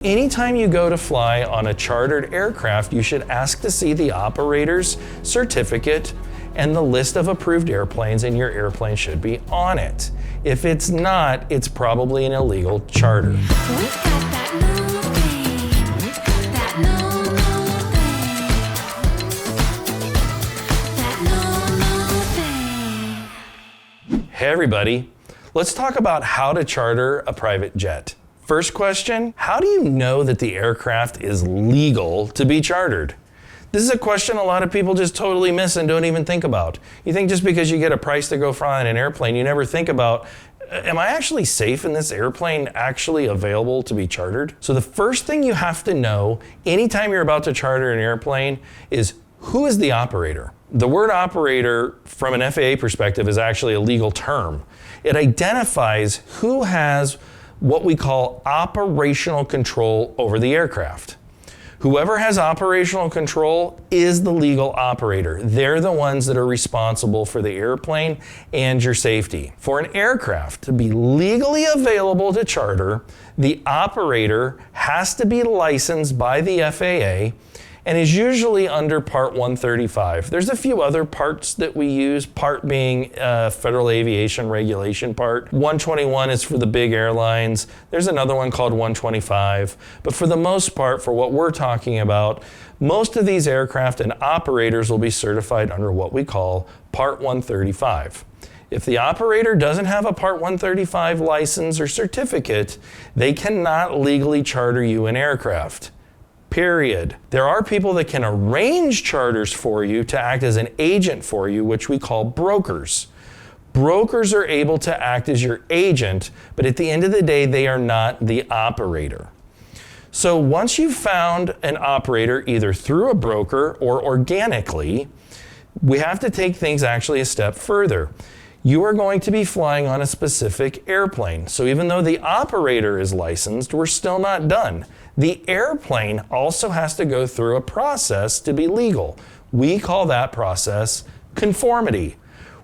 Anytime you go to fly on a chartered aircraft, you should ask to see the operator's certificate and the list of approved airplanes, and your airplane should be on it. If it's not, it's probably an illegal charter. Hey everybody, let's talk about how to charter a private jet. First question, how do you know that the aircraft is legal to be chartered? This is a question a lot of people just totally miss and don't even think about. You think just because you get a price to go fly on an airplane, you never think about, am I actually safe in this airplane actually available to be chartered? So the first thing you have to know anytime you're about to charter an airplane is who is the operator? The word operator from an FAA perspective is actually a legal term. It identifies who has what we call operational control over the aircraft. Whoever has operational control is the legal operator. They're the ones that are responsible for the airplane and your safety. For an aircraft to be legally available to charter, the operator has to be licensed by the FAA and is usually under Part 135. There's a few other parts that we use, part being Federal Aviation Regulation Part. 121 is for the big airlines. There's another one called 125. But for the most part, for what we're talking about, most of these aircraft and operators will be certified under what we call Part 135. If the operator doesn't have a Part 135 license or certificate, they cannot legally charter you an aircraft. Period. There are people that can arrange charters for you to act as an agent for you, which we call brokers. Brokers are able to act as your agent, but at the end of the day, they are not the operator. So once you've found an operator, either through a broker or organically, we have to take things actually a step further. You are going to be flying on a specific airplane. So even though the operator is licensed, we're still not done. The airplane also has to go through a process to be legal. We call that process conformity,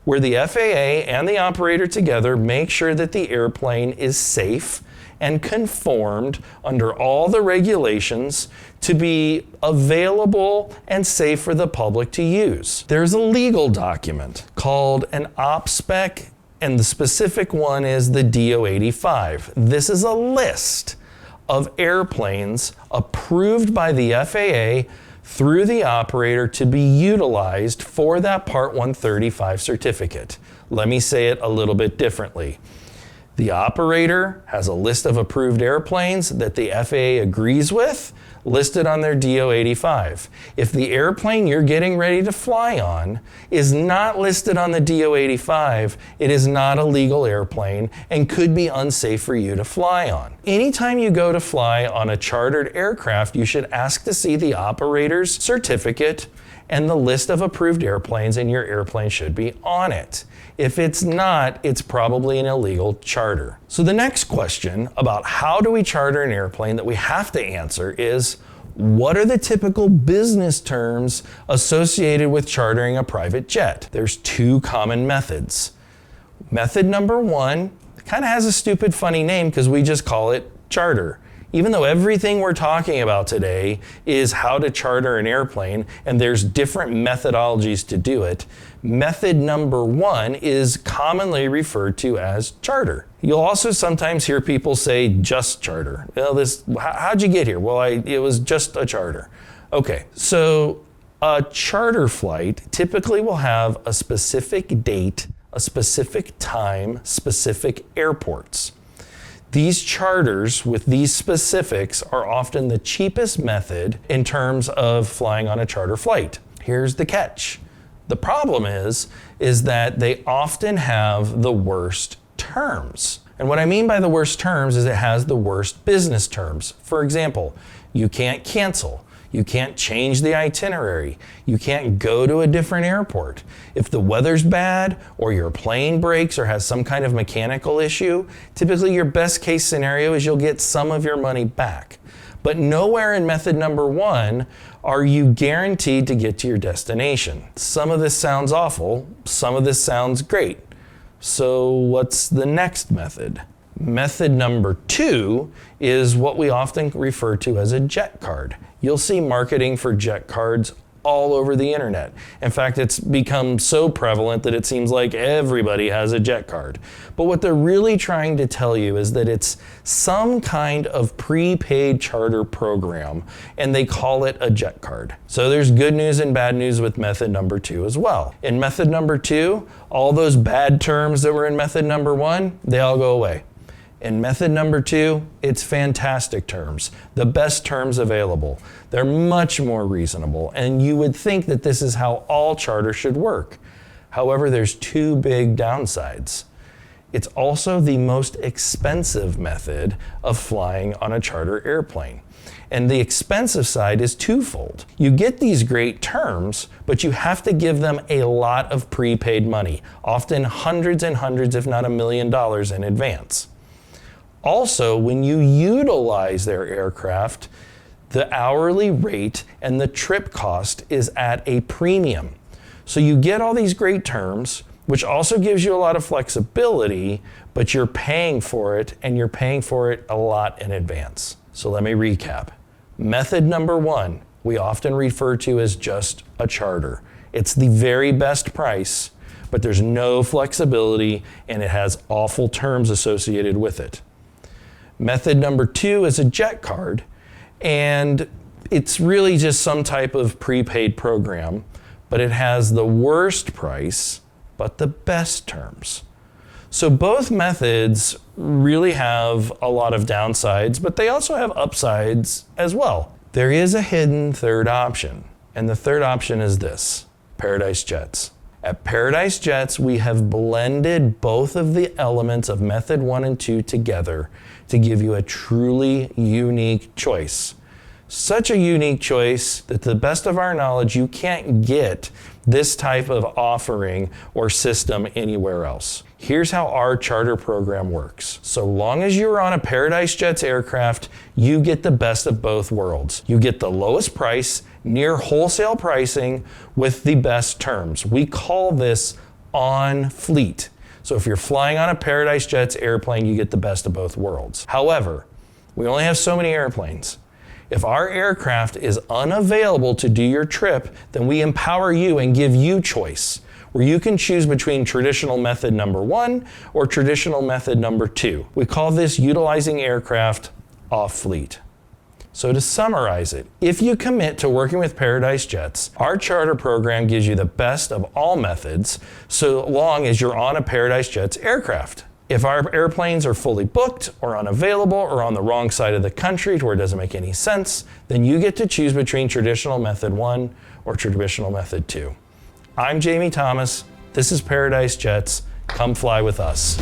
where the FAA and the operator together make sure that the airplane is safe and conformed under all the regulations to be available and safe for the public to use. There's a legal document called an op spec, and the specific one is the DO85. This is a list of airplanes approved by the FAA through the operator to be utilized for that Part 135 certificate. Let me say it a little bit differently. The operator has a list of approved airplanes that the FAA agrees with, listed on their DO85. If the airplane you're getting ready to fly on is not listed on the DO85, it is not a legal airplane and could be unsafe for you to fly on. Anytime you go to fly on a chartered aircraft, you should ask to see the operator's certificate and the list of approved airplanes, and your airplane should be on it. If it's not, it's probably an illegal charter. So the next question about how do we charter an airplane that we have to answer is, what are the typical business terms associated with chartering a private jet? There's two common methods. Method number one kind of has a stupid, funny name because we just call it charter. Even though everything we're talking about today is how to charter an airplane, and there's different methodologies to do it, method number one is commonly referred to as charter. You'll also sometimes hear people say just charter. Well, how'd you get here? Well, it was just a charter. Okay, so a charter flight typically will have a specific date, a specific time, specific airports. These charters with these specifics are often the cheapest method in terms of flying on a charter flight. Here's the catch. The problem is that they often have the worst terms. And what I mean by the worst terms is it has the worst business terms. For example, you can't cancel. You can't change the itinerary. You can't go to a different airport. If the weather's bad or your plane breaks or has some kind of mechanical issue, typically your best case scenario is you'll get some of your money back. But nowhere in method number one are you guaranteed to get to your destination. Some of this sounds awful, some of this sounds great. So what's the next method? Method number 2 is what we often refer to as a jet card. You'll see marketing for jet cards all over the internet. In fact, it's become so prevalent that it seems like everybody has a jet card. But what they're really trying to tell you is that it's some kind of prepaid charter program, and they call it a jet card. So there's good news and bad news with method number 2 as well. In method number 2, all those bad terms that were in method number 1, they all go away. In method number 2, it's fantastic terms, the best terms available. They're much more reasonable, and you would think that this is how all charter should work. However, there's 2 big downsides. It's also the most expensive method of flying on a charter airplane. And the expensive side is twofold. You get these great terms, but you have to give them a lot of prepaid money, often hundreds and hundreds, if not $1 million in advance. Also, when you utilize their aircraft, the hourly rate and the trip cost is at a premium. So you get all these great terms, which also gives you a lot of flexibility, but you're paying for it, and you're paying for it a lot in advance. So let me recap. Method number 1, we often refer to as just a charter. It's the very best price, but there's no flexibility, and it has awful terms associated with it. Method number 2 is a jet card, and it's really just some type of prepaid program, but it has the worst price, but the best terms. So both methods really have a lot of downsides, but they also have upsides as well. There is a hidden third option, and the third option is this: Paradise Jets. At Paradise Jets, we have blended both of the elements of method 1 and 2 together to give you a truly unique choice. Such a unique choice that, to the best of our knowledge, you can't get this type of offering or system anywhere else. Here's how our charter program works. So long as you're on a Paradise Jets aircraft, you get the best of both worlds. You get the lowest price, near wholesale pricing, with the best terms. We call this on fleet. So if you're flying on a Paradise Jets airplane, you get the best of both worlds. However, we only have so many airplanes. If our aircraft is unavailable to do your trip, then we empower you and give you choice, where you can choose between traditional method number 1 or traditional method number 2. We call this utilizing aircraft off fleet. So to summarize it, if you commit to working with Paradise Jets, our charter program gives you the best of all methods, so long as you're on a Paradise Jets aircraft. If our airplanes are fully booked or unavailable or on the wrong side of the country to where it doesn't make any sense, then you get to choose between traditional method 1 or traditional method 2. I'm Jamie Thomas. This is Paradise Jets. Come fly with us.